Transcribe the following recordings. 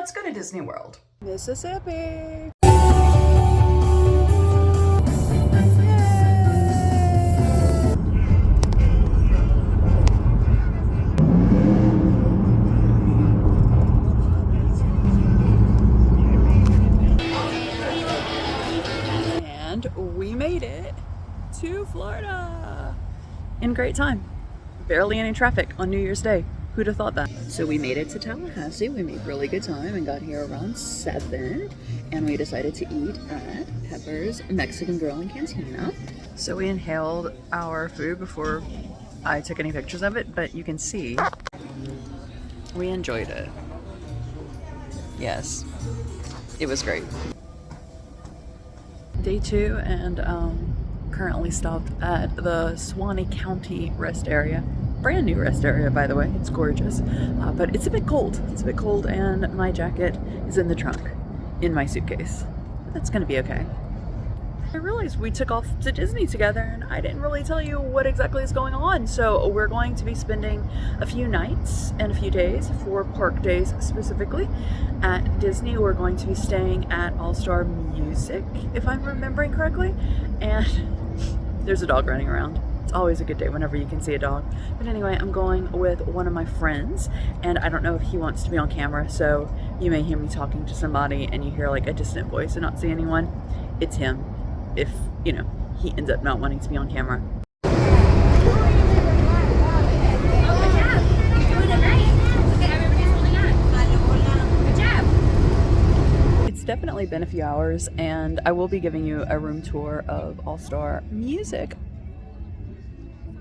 let's go to Disney World. Mississippi. And we made it to Florida in great time. Barely any traffic on New Year's Day. Who'd have thought that? So we made it to Tallahassee. We made really good time and got here around 7. And we decided to eat at Pepper's Mexican Grill and Cantina. So we inhaled our food before I took any pictures of it, but you can see we enjoyed it. Yes, it was great. Day 2 and currently stopped at the Suwannee County rest area. Brand new rest area, by the way. It's gorgeous, but it's a bit cold. It's a bit cold, and my jacket is in the trunk in my suitcase. That's gonna be okay. I realized we took off to Disney together and I didn't really tell you what exactly is going on. So we're going to be spending a few nights and a few days, 4 park days specifically, at Disney. We're going to be staying at All Star Music, if I'm remembering correctly, and there's a dog running around. It's always a good day whenever you can see a dog. But anyway, I'm going with one of my friends, and I don't know if he wants to be on camera, so you may hear me talking to somebody and you hear like a distant voice and not see anyone. It's him, if, you know, he ends up not wanting to be on camera. It's definitely been a few hours, and I will be giving you a room tour of All Star Music.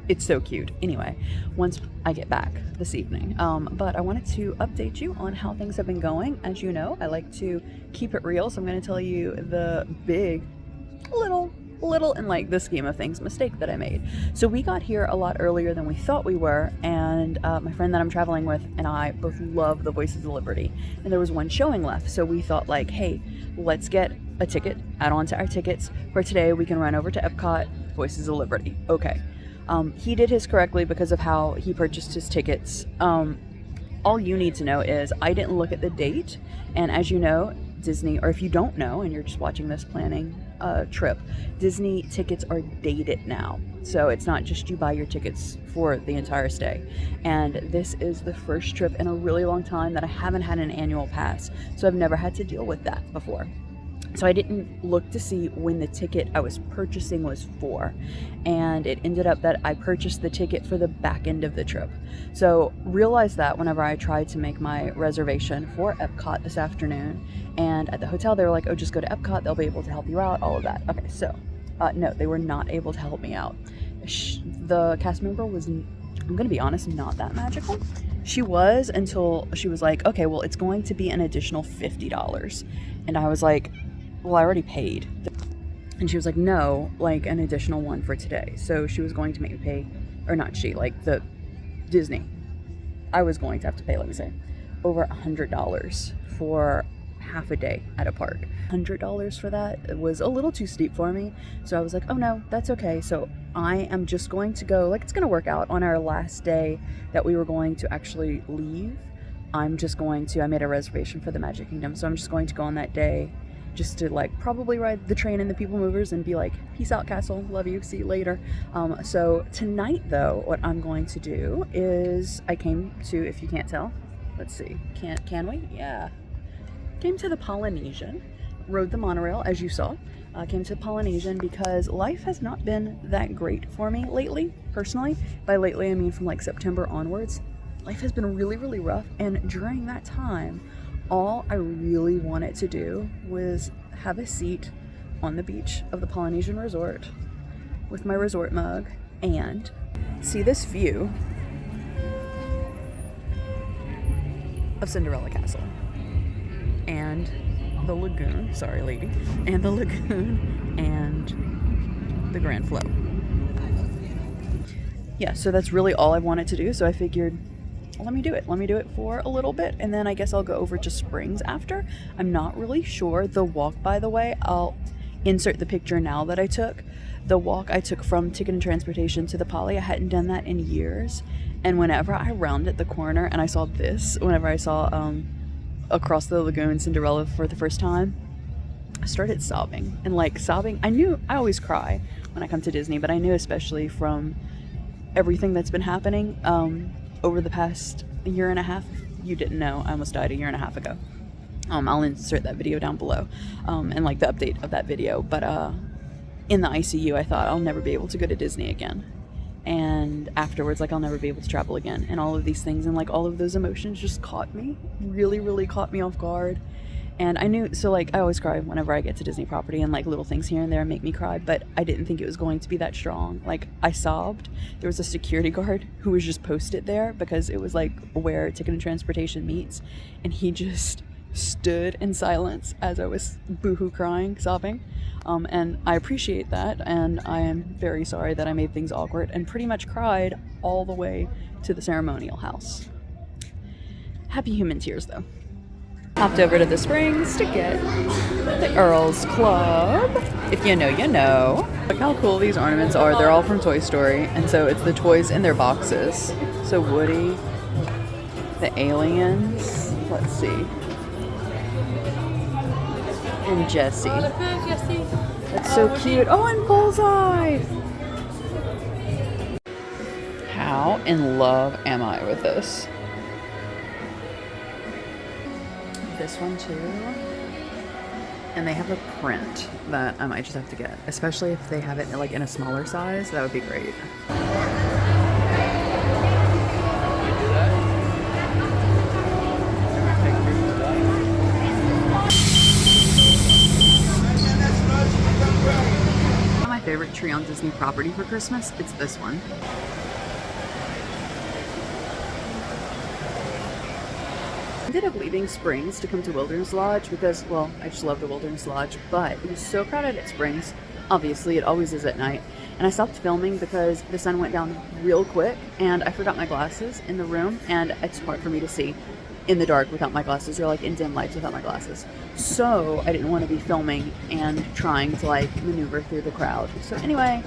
It's so cute. Anyway, once I get back this evening. But I wanted to update you on how things have been going. As you know, I like to keep it real, so I'm going to tell you the big, little in like the scheme of things, mistake that I made. So we got here a lot earlier than we thought we were, and my friend that I'm traveling with and I both love the Voices of Liberty, and there was one showing left. So we thought like, hey, let's get a ticket, add on to our tickets for today. We can run over to Epcot, Voices of Liberty. Okay. He did his correctly because of how he purchased his tickets. All you need to know is I didn't look at the date, and as you know, Disney, or if you don't know and you're just watching this planning trip, Disney tickets are dated now. So it's not just you buy your tickets for the entire stay. And this is the first trip in a really long time that I haven't had an annual pass. So I've never had to deal with that before. So I didn't look to see when the ticket I was purchasing was for, and it ended up that I purchased the ticket for the back end of the trip. So realize that whenever I tried to make my reservation for Epcot this afternoon, and at the hotel they were like, oh, just go to Epcot, they'll be able to help you out, all of that. Okay, so no, they were not able to help me out. The cast member was, I'm gonna be honest, not that magical. She was, until she was like, okay, well, it's going to be an additional $50. And I was like, well, I already paid. And she was like, no, like an additional one for today. So she was going to make me pay, or not she, like the Disney. I was going to have to pay, let me say, over $100 for half a day at a park. $100 for that was a little too steep for me. So I was like, oh no, that's okay. So I am just going to go, like, it's going to work out on our last day that we were going to actually leave. I made a reservation for the Magic Kingdom. So I'm just going to go on that day, just to like probably ride the train and the People Movers and be like, peace out, castle, love you, see you later. So tonight though, what I'm going to do is I came to, if you can't tell, let's see, can we? Yeah. Came to the Polynesian, rode the monorail as you saw. Came to the Polynesian because life has not been that great for me lately, personally. By lately, I mean from like September onwards. Life has been really, really rough, and during that time, all I really wanted to do was have a seat on the beach of the Polynesian Resort with my resort mug and see this view of Cinderella Castle and the lagoon, sorry lady, and the lagoon and the Grand Flow. Yeah, so that's really all I wanted to do, so I figured, let me do it for a little bit, and then I guess I'll go over to Springs after. I'm not really sure. The walk, by the way, I'll insert the picture now that I took. The walk I took from Ticket and Transportation to the Poly, I hadn't done that in years, and whenever I rounded the corner and I saw this, whenever I saw across the lagoon, Cinderella, for the first time, I started sobbing. And like sobbing, I knew I always cry when I come to Disney, but I knew especially from everything that's been happening over the past year and a half. You didn't know, I almost died a year and a half ago. I'll insert that video down below, and like the update of that video. But in the ICU, I thought I'll never be able to go to Disney again. And afterwards, like, I'll never be able to travel again. And all of these things and like all of those emotions just caught me, really, really caught me off guard. And I knew, so like, I always cry whenever I get to Disney property, and like little things here and there make me cry, but I didn't think it was going to be that strong. Like, I sobbed. There was a security guard who was just posted there because it was like where Ticket and Transportation meets, and he just stood in silence as I was boohoo crying, sobbing. And I appreciate that, and I am very sorry that I made things awkward and pretty much cried all the way to the ceremonial house. Happy human tears, though. Hopped over to the Springs to get the Earl's Club. If you know, you know. Look how cool these ornaments are. They're all from Toy Story, and so it's the toys in their boxes. So Woody, the aliens, let's see, and Jessie. That's so cute. Oh, and Bullseye! How in love am I with this? This one too. And they have a print that I might just have to get, especially if they have it like in a smaller size. That would be great. My favorite tree on Disney property for Christmas, it's this one. I ended up leaving Springs to come to Wilderness Lodge because, well, I just love the Wilderness Lodge, but it was so crowded at Springs. Obviously, it always is at night. And I stopped filming because the sun went down real quick and I forgot my glasses in the room, and it's hard for me to see in the dark without my glasses, or like in dim lights without my glasses. So I didn't want to be filming and trying to like maneuver through the crowd. So anyway,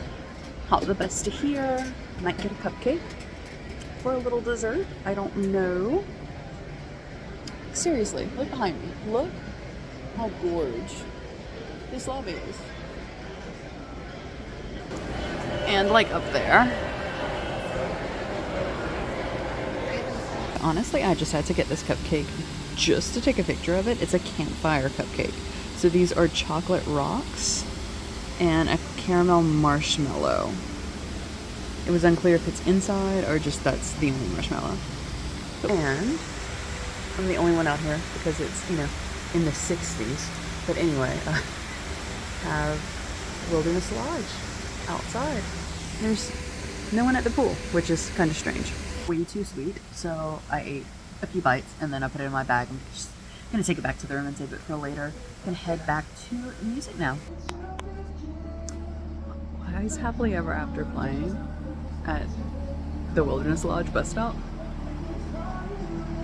hop the bus to here. Might get a cupcake for a little dessert. I don't know. Seriously, look behind me. Look how gorge this lobby is. And like up there. Honestly, I just had to get this cupcake just to take a picture of it. It's a campfire cupcake. So these are chocolate rocks and a caramel marshmallow. It was unclear if it's inside or just that's the only marshmallow. And I'm the only one out here because it's, you know, in the 60s. But anyway, have Wilderness Lodge outside. There's no one at the pool, which is kind of strange. Way too sweet, so I ate a few bites and then I put it in my bag. I'm just gonna take it back to the room and save it for later. Gonna head back to music now. Why is Happily Ever After playing at the Wilderness Lodge bus stop?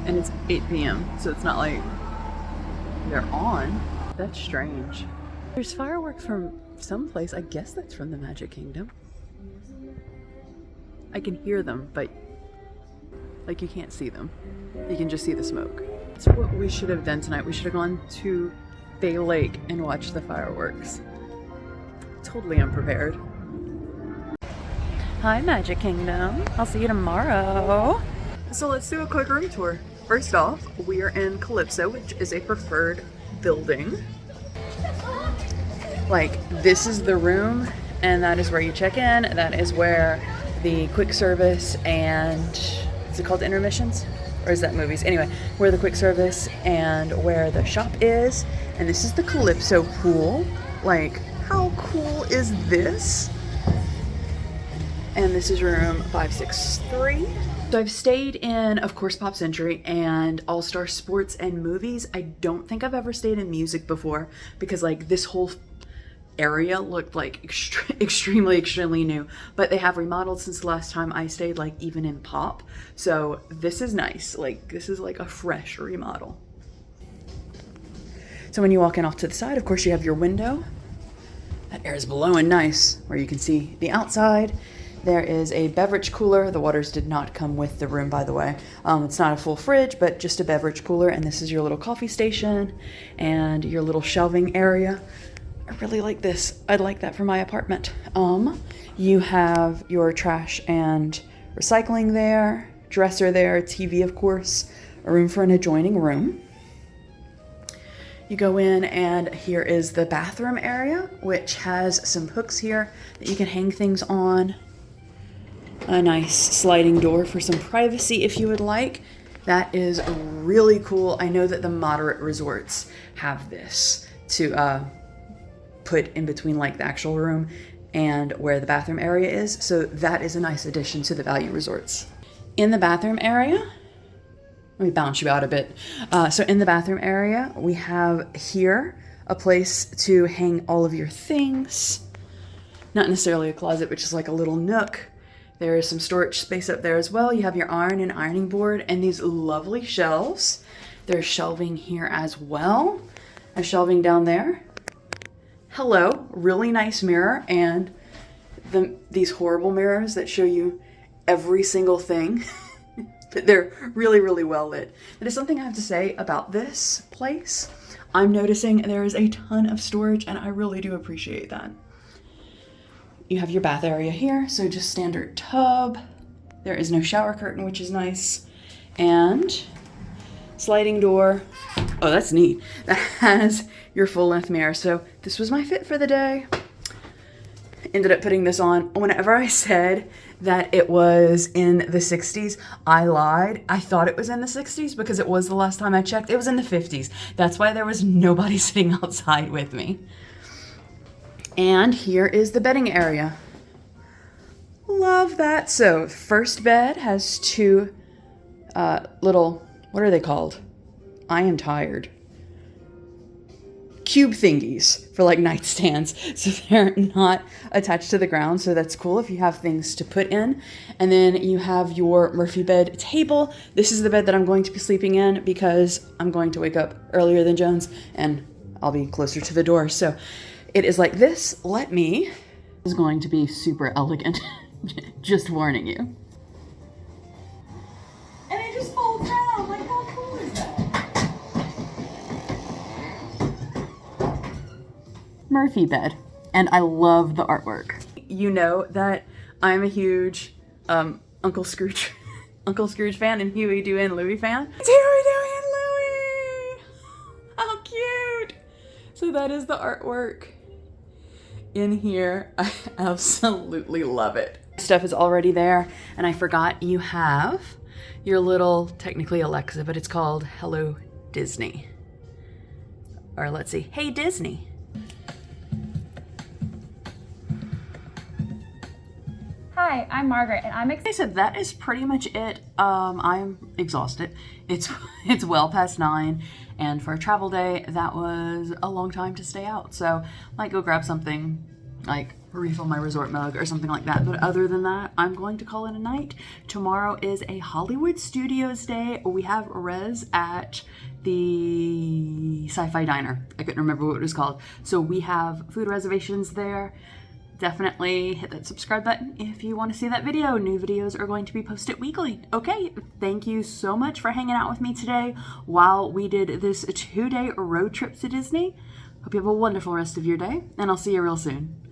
And it's 8 p.m, so it's not like they're on. That's strange. There's fireworks from someplace. I guess that's from the Magic Kingdom. I can hear them, but like you can't see them. You can just see the smoke. That's what we should have done tonight. We should have gone to Bay Lake and watched the fireworks. Totally unprepared. Hi, Magic Kingdom. I'll see you tomorrow. So let's do a quick room tour. First off, we are in Calypso, which is a preferred building. Like, this is the room, and that is where you check in. That is where the quick service and, is it called intermissions? Or is that movies? Anyway, where the quick service and where the shop is. And this is the Calypso pool. Like, how cool is this? And this is room 563. So I've stayed in, of course, Pop Century and All Star Sports and Movies. I don't think I've ever stayed in music before because like this whole area looked like extremely new, but they have remodeled since the last time I stayed, like even in Pop. So this is nice. Like this is like a fresh remodel. So when you walk in off to the side, of course, you have your window. That air is blowing nice where you can see the outside. There is a beverage cooler. The waters did not come with the room, by the way. It's not a full fridge, but just a beverage cooler. And this is your little coffee station and your little shelving area. I really like this. I'd like that for my apartment. You have your trash and recycling there, dresser there, TV, of course, a room for an adjoining room. You go in and here is the bathroom area, which has some hooks here that you can hang things on. A nice sliding door for some privacy if you would like. That is really cool. I know that the moderate resorts have this to put in between like the actual room and where the bathroom area is. So that is a nice addition to the value resorts. In the bathroom area, let me bounce you out a bit. So in the bathroom area, we have here a place to hang all of your things. Not necessarily a closet, but just like a little nook. There is some storage space up there as well. You have your iron and ironing board and these lovely shelves. There's shelving here as well. A shelving down there. Hello, really nice mirror, and these horrible mirrors that show you every single thing. They're really, really well lit. That is something I have to say about this place. I'm noticing there is a ton of storage, and I really do appreciate that. You have your bath area here, so just standard tub. There is no shower curtain, which is nice. And sliding door. Oh, that's neat. That has your full-length mirror. So this was my fit for the day. Ended up putting this on. Whenever I said that it was in the 60s, I lied. I thought it was in the 60s because it was the last time I checked. It was in the 50s. That's why there was nobody sitting outside with me. And here is the bedding area. Love that. So first bed has two little, what are they called? I am tired. Cube thingies for like nightstands. So they're not attached to the ground. So that's cool if you have things to put in. And then you have your Murphy bed table. This is the bed that I'm going to be sleeping in because I'm going to wake up earlier than Jones and I'll be closer to the door. So it is like this. Is going to be super elegant. Just warning you. And it just folds down. Like, how cool is that? Murphy bed. And I love the artwork. You know that I'm a huge Uncle Scrooge fan and Huey, Dewey, and Louie fan. It's Huey, Dewey, and Louie! How cute! So that is the artwork in here. I absolutely love it. Stuff is already there, and I forgot you have your little, technically Alexa, but it's called Hello Disney. Or let's see, Hey Disney. Hi, I'm Margaret, and I'm excited. So that is pretty much it. I'm exhausted. It's well past 9, and for a travel day, that was a long time to stay out. So might go grab something, like refill my resort mug or something like that. But other than that, I'm going to call it a night. Tomorrow is a Hollywood Studios day. We have res at the Sci-Fi Diner. I couldn't remember what it was called. So we have food reservations there. Definitely hit that subscribe button if you want to see that video. New videos are going to be posted weekly. Okay, thank you so much for hanging out with me today while we did this 2-day road trip to Disney. Hope you have a wonderful rest of your day, and I'll see you real soon.